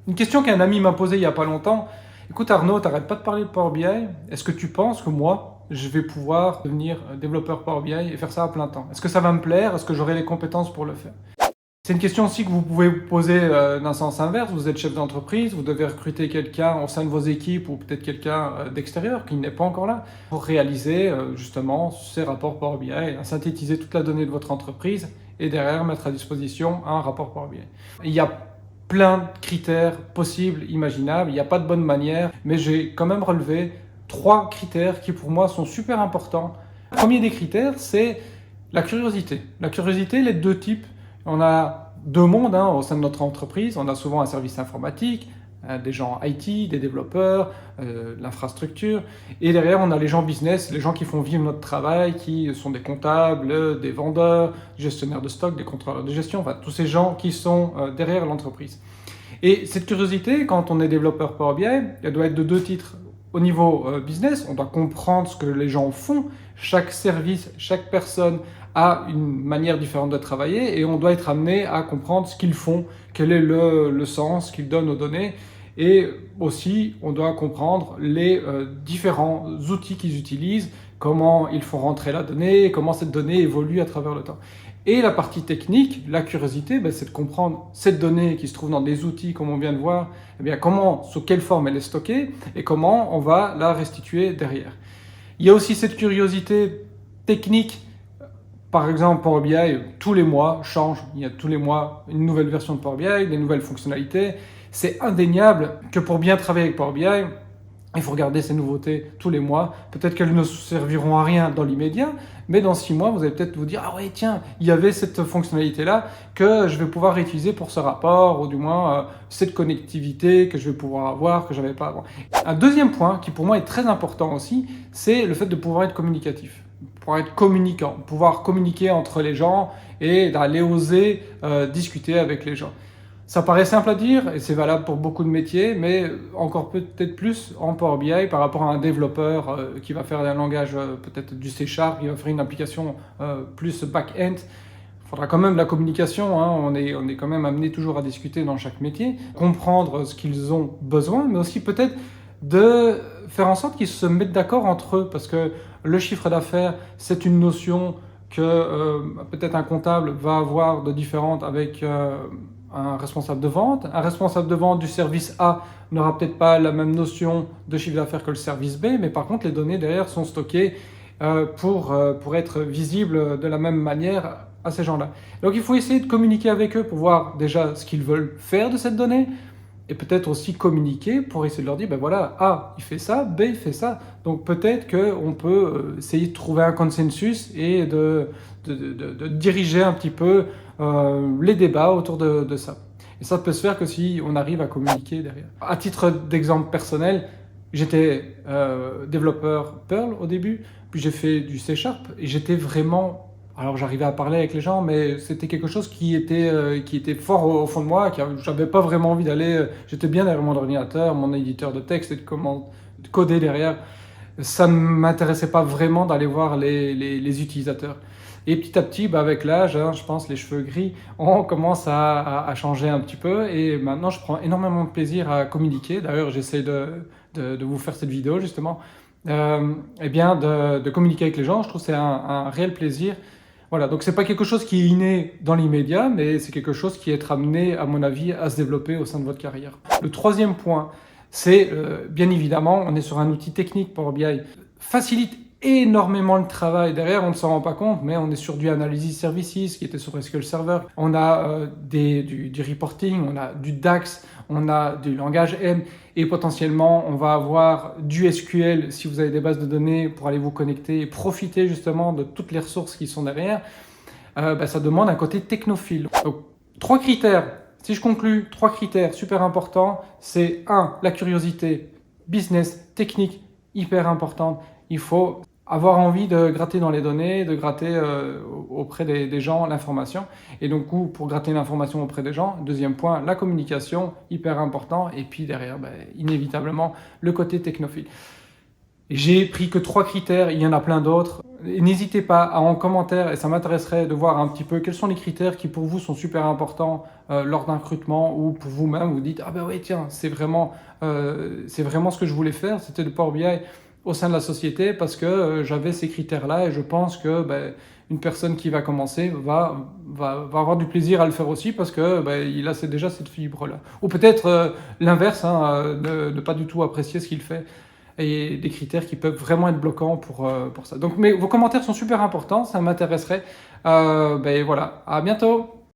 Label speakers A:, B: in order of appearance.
A: Une question qu'un ami m'a posée il n'y a pas longtemps. Écoute Arnaud, t'arrêtes pas de parler de Power BI. Est-ce que tu penses que moi, je vais pouvoir devenir développeur Power BI et faire ça à plein temps? Est-ce que ça va me plaire? Est-ce que j'aurai les compétences pour le faire? C'est une question aussi que vous pouvez vous poser d'un sens inverse. Vous êtes chef d'entreprise, vous devez recruter quelqu'un au sein de vos équipes ou peut-être quelqu'un d'extérieur qui n'est pas encore là pour réaliser justement ces rapports Power BI, synthétiser toute la donnée de votre entreprise et derrière mettre à disposition un rapport Power BI. Il y a plein de critères possibles, imaginables, il n'y a pas de bonne manière, mais j'ai quand même relevé 3 critères qui pour moi sont super importants. Le premier des critères, c'est la curiosité. La curiosité, les deux types. On a deux mondes au sein de notre entreprise. On a souvent un service informatique, des gens IT, des développeurs, l'infrastructure. Et derrière, on a les gens business, les gens qui font vivre notre travail, qui sont des comptables, des vendeurs, des gestionnaires de stock, des contrôleurs de gestion, enfin tous ces gens qui sont derrière l'entreprise. Et cette curiosité, quand on est développeur Power BI, elle doit être de deux titres. Au niveau business, on doit comprendre ce que les gens font. Chaque service, chaque personne a une manière différente de travailler et on doit être amené à comprendre ce qu'ils font, quel est le sens qu'ils donnent aux données. Et aussi, on doit comprendre les différents outils qu'ils utilisent, comment ils font rentrer la donnée, comment cette donnée évolue à travers le temps. Et la partie technique, la curiosité, c'est de comprendre cette donnée qui se trouve dans des outils, comme on vient de voir, comment, sous quelle forme elle est stockée et comment on va la restituer derrière. Il y a aussi cette curiosité technique. Par exemple, Power BI, tous les mois, change. Il y a tous les mois une nouvelle version de Power BI, des nouvelles fonctionnalités. C'est indéniable que pour bien travailler avec Power BI, il faut regarder ces nouveautés tous les mois. Peut-être qu'elles ne serviront à rien dans l'immédiat, mais dans 6 mois, vous allez peut-être vous dire « Ah ouais, tiens, il y avait cette fonctionnalité-là que je vais pouvoir réutiliser pour ce rapport, ou du moins cette connectivité que je vais pouvoir avoir, que je n'avais pas avant. » Un deuxième point qui pour moi est très important aussi, c'est le fait de pouvoir être communicatif, pouvoir être communicant, pouvoir communiquer entre les gens et d'aller oser discuter avec les gens. Ça paraît simple à dire et c'est valable pour beaucoup de métiers, mais encore peut-être plus en Power BI par rapport à un développeur qui va faire un langage peut-être du C#, qui va faire une application plus back-end. Il faudra quand même de la communication, on est quand même amené toujours à discuter dans chaque métier, comprendre ce qu'ils ont besoin, mais aussi peut-être de faire en sorte qu'ils se mettent d'accord entre eux, parce que le chiffre d'affaires, c'est une notion que peut-être un comptable va avoir de différente avec un responsable de vente. Un responsable de vente du service A n'aura peut-être pas la même notion de chiffre d'affaires que le service B, mais par contre les données derrière sont stockées pour être visibles de la même manière à ces gens-là. Donc il faut essayer de communiquer avec eux pour voir déjà ce qu'ils veulent faire de cette donnée, et peut-être aussi communiquer pour essayer de leur dire, voilà, A, il fait ça, B, il fait ça. Donc peut-être qu'on peut essayer de trouver un consensus et de diriger un petit peu les débats autour de ça. Et ça peut se faire que si on arrive à communiquer derrière. À titre d'exemple personnel, j'étais développeur Perl au début, puis j'ai fait du C# et j'étais vraiment... Alors j'arrivais à parler avec les gens, mais c'était quelque chose qui était fort au fond de moi, j'avais pas vraiment envie d'aller... J'étais bien derrière mon ordinateur, mon éditeur de texte et de coder derrière. Ça ne m'intéressait pas vraiment d'aller voir les utilisateurs. Et petit à petit, avec l'âge, je pense, les cheveux gris, on commence à changer un petit peu. Et maintenant, je prends énormément de plaisir à communiquer. D'ailleurs, j'essaie de vous faire cette vidéo, justement. De communiquer avec les gens, je trouve que c'est un réel plaisir. Voilà, donc c'est pas quelque chose qui est inné dans l'immédiat, mais c'est quelque chose qui est amené, à mon avis, à se développer au sein de votre carrière. Le troisième point, c'est bien évidemment, on est sur un outil technique Power BI, facilite énormément le travail. Derrière, on ne s'en rend pas compte, mais on est sur du Analysis Services qui était sur SQL Server. On a du reporting, on a du DAX, on a du langage M et potentiellement, on va avoir du SQL si vous avez des bases de données pour aller vous connecter et profiter justement de toutes les ressources qui sont derrière. Ça demande un côté technophile. Donc, 3 critères. Si je conclus, 3 critères super importants, c'est 1, la curiosité, business, technique, hyper importante. Il faut avoir envie de gratter dans les données, de gratter auprès des gens l'information. Et donc, pour gratter l'information auprès des gens, deuxième point, la communication, hyper important. Et puis derrière, inévitablement, le côté technophile. Et j'ai pris que 3 critères, il y en a plein d'autres. Et n'hésitez pas à en commentaire, et ça m'intéresserait de voir un petit peu quels sont les critères qui pour vous sont super importants lors d'un recrutement, ou pour vous-même vous dites ah ben oui tiens c'est vraiment ce que je voulais faire, c'était le Power BI au sein de la société parce que j'avais ces critères-là et je pense que une personne qui va commencer va avoir du plaisir à le faire aussi parce que il a déjà cette fibre-là. Ou peut-être l'inverse, hein, ne pas du tout apprécier ce qu'il fait et des critères qui peuvent vraiment être bloquants pour ça. Donc vos commentaires sont super importants, ça m'intéresserait. Voilà, à bientôt.